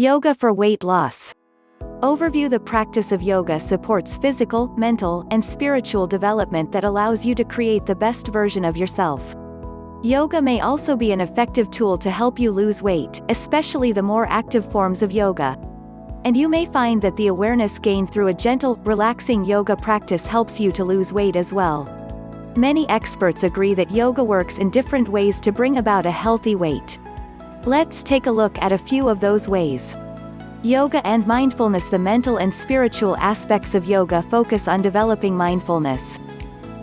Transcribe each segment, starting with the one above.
Yoga for weight loss. Overview: the practice of yoga supports physical, mental, and spiritual development that allows you to create the best version of yourself. Yoga may also be an effective tool to help you lose weight, especially the more active forms of yoga. And you may find that the awareness gained through a gentle, relaxing yoga practice helps you to lose weight as well. Many experts agree that yoga works in different ways to bring about a healthy weight. Let's take a look at a few of those ways. Yoga and mindfulness. The mental and spiritual aspects of yoga focus on developing mindfulness.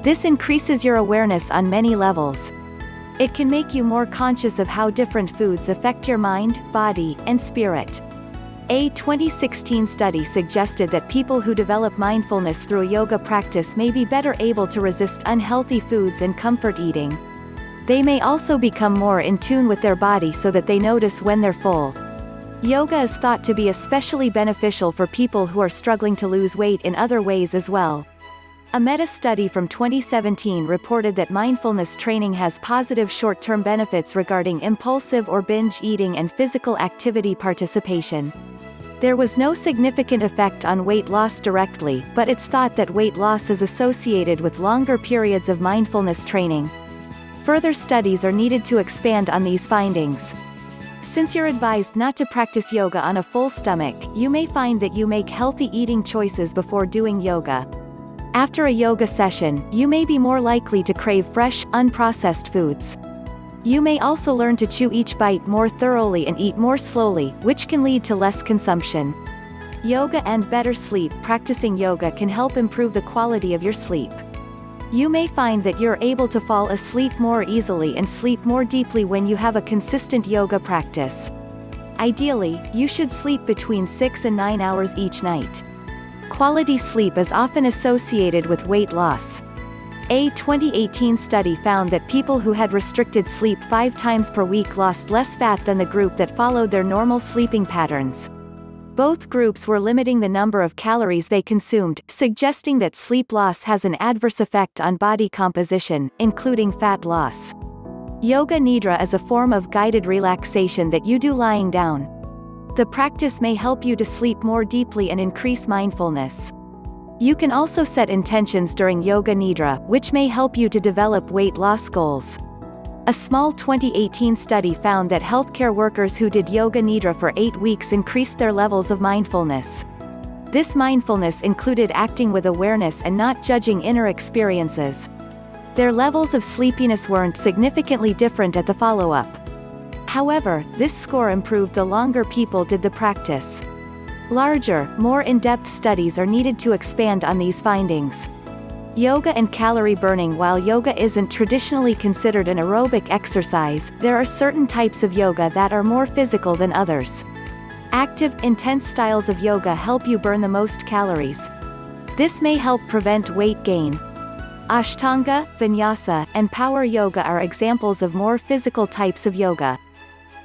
This increases your awareness on many levels. It can make you more conscious of how different foods affect your mind, body, and spirit. A 2016 study suggested that people who develop mindfulness through a yoga practice may be better able to resist unhealthy foods and comfort eating. They may also become more in tune with their body so that they notice when they're full. Yoga is thought to be especially beneficial for people who are struggling to lose weight in other ways as well. A meta-study from 2017 reported that mindfulness training has positive short-term benefits regarding impulsive or binge eating and physical activity participation. There was no significant effect on weight loss directly, but it's thought that weight loss is associated with longer periods of mindfulness training. Further studies are needed to expand on these findings. Since you're advised not to practice yoga on a full stomach, you may find that you make healthy eating choices before doing yoga. After a yoga session, you may be more likely to crave fresh, unprocessed foods. You may also learn to chew each bite more thoroughly and eat more slowly, which can lead to less consumption. Yoga and better sleep. Practicing yoga can help improve the quality of your sleep. You may find that you're able to fall asleep more easily and sleep more deeply when you have a consistent yoga practice. Ideally, you should sleep between 6 and 9 hours each night. Quality sleep is often associated with weight loss. A 2018 study found that people who had restricted sleep 5 times per week lost less fat than the group that followed their normal sleeping patterns. Both groups were limiting the number of calories they consumed, suggesting that sleep loss has an adverse effect on body composition, including fat loss. Yoga Nidra is a form of guided relaxation that you do lying down. The practice may help you to sleep more deeply and increase mindfulness. You can also set intentions during Yoga Nidra, which may help you to develop weight loss goals. A small 2018 study found that healthcare workers who did Yoga Nidra for 8 weeks increased their levels of mindfulness. This mindfulness included acting with awareness and not judging inner experiences. Their levels of sleepiness weren't significantly different at the follow-up. However, this score improved the longer people did the practice. Larger, more in-depth studies are needed to expand on these findings. Yoga and calorie burning. While yoga isn't traditionally considered an aerobic exercise, there are certain types of yoga that are more physical than others. Active, intense styles of yoga help you burn the most calories. This may help prevent weight gain. Ashtanga, Vinyasa, and Power Yoga are examples of more physical types of yoga.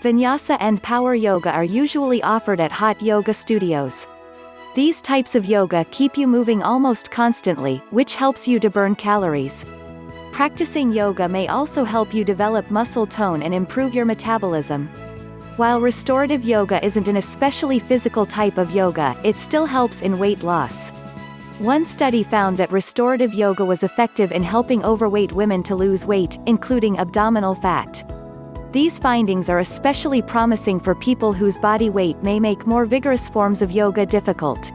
Vinyasa and Power Yoga are usually offered at hot yoga studios. These types of yoga keep you moving almost constantly, which helps you to burn calories. Practicing yoga may also help you develop muscle tone and improve your metabolism. While restorative yoga isn't an especially physical type of yoga, it still helps in weight loss. One study found that restorative yoga was effective in helping overweight women to lose weight, including abdominal fat. These findings are especially promising for people whose body weight may make more vigorous forms of yoga difficult.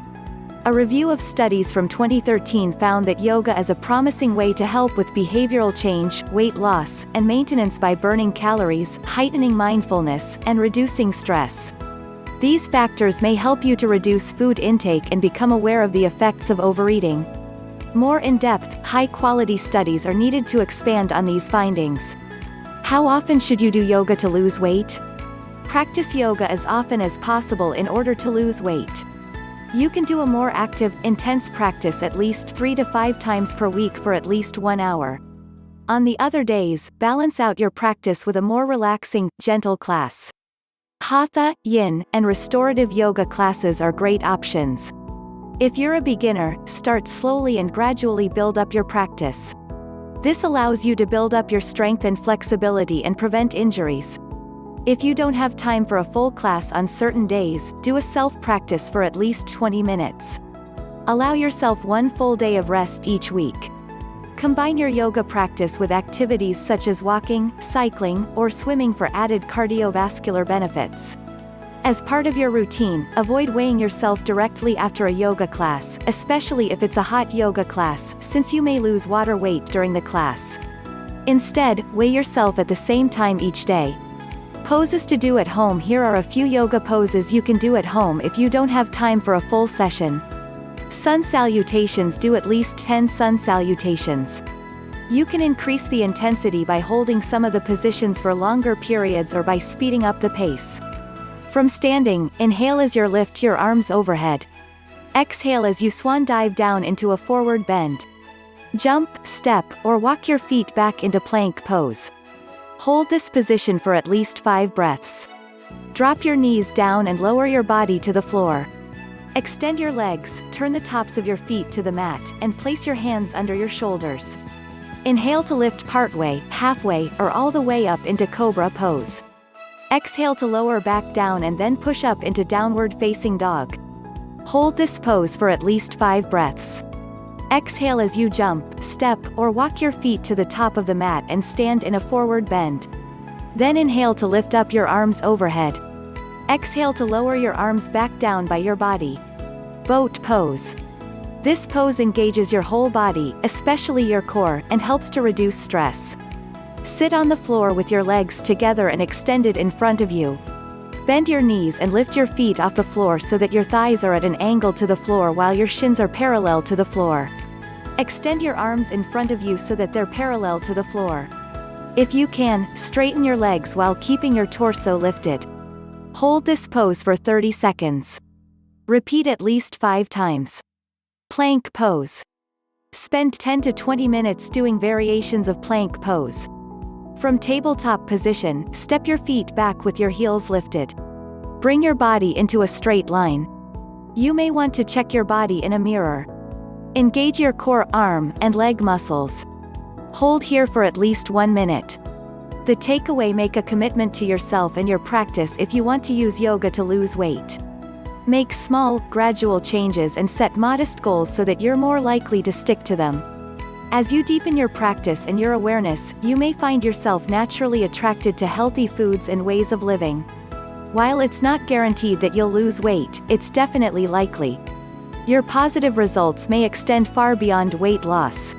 A review of studies from 2013 found that yoga is a promising way to help with behavioral change, weight loss, and maintenance by burning calories, heightening mindfulness, and reducing stress. These factors may help you to reduce food intake and become aware of the effects of overeating. More in-depth, high-quality studies are needed to expand on these findings. How often should you do yoga to lose weight? Practice yoga as often as possible in order to lose weight. You can do a more active, intense practice at least 3 to 5 times per week for at least 1 hour. On the other days, balance out your practice with a more relaxing, gentle class. Hatha, yin, and restorative yoga classes are great options. If you're a beginner, start slowly and gradually build up your practice. This allows you to build up your strength and flexibility and prevent injuries. If you don't have time for a full class on certain days, do a self-practice for at least 20 minutes. Allow yourself one full day of rest each week. Combine your yoga practice with activities such as walking, cycling, or swimming for added cardiovascular benefits. As part of your routine, avoid weighing yourself directly after a yoga class, especially if it's a hot yoga class, since you may lose water weight during the class. Instead, weigh yourself at the same time each day. Poses to do at home. Here are a few yoga poses you can do at home if you don't have time for a full session. Sun salutations. Do at least 10 sun salutations. You can increase the intensity by holding some of the positions for longer periods or by speeding up the pace. From standing, inhale as you lift your arms overhead. Exhale as you swan dive down into a forward bend. Jump, step, or walk your feet back into plank pose. Hold this position for at least 5 breaths. Drop your knees down and lower your body to the floor. Extend your legs, turn the tops of your feet to the mat, and place your hands under your shoulders. Inhale to lift partway, halfway, or all the way up into cobra pose. Exhale to lower back down and then push up into downward facing dog. Hold this pose for at least 5 breaths. Exhale as you jump, step, or walk your feet to the top of the mat and stand in a forward bend. Then inhale to lift up your arms overhead. Exhale to lower your arms back down by your body. Boat pose. This pose engages your whole body, especially your core, and helps to reduce stress. Sit on the floor with your legs together and extended in front of you. Bend your knees and lift your feet off the floor so that your thighs are at an angle to the floor while your shins are parallel to the floor. Extend your arms in front of you so that they're parallel to the floor. If you can, straighten your legs while keeping your torso lifted. Hold this pose for 30 seconds. Repeat at least 5 times. Plank pose. Spend 10 to 20 minutes doing variations of plank pose. From tabletop position, step your feet back with your heels lifted. Bring your body into a straight line. You may want to check your body in a mirror. Engage your core, arm, and leg muscles. Hold here for at least 1 minute. The takeaway: make a commitment to yourself and your practice if you want to use yoga to lose weight. Make small, gradual changes and set modest goals so that you're more likely to stick to them. As you deepen your practice and your awareness, you may find yourself naturally attracted to healthy foods and ways of living. While it's not guaranteed that you'll lose weight, it's definitely likely. Your positive results may extend far beyond weight loss.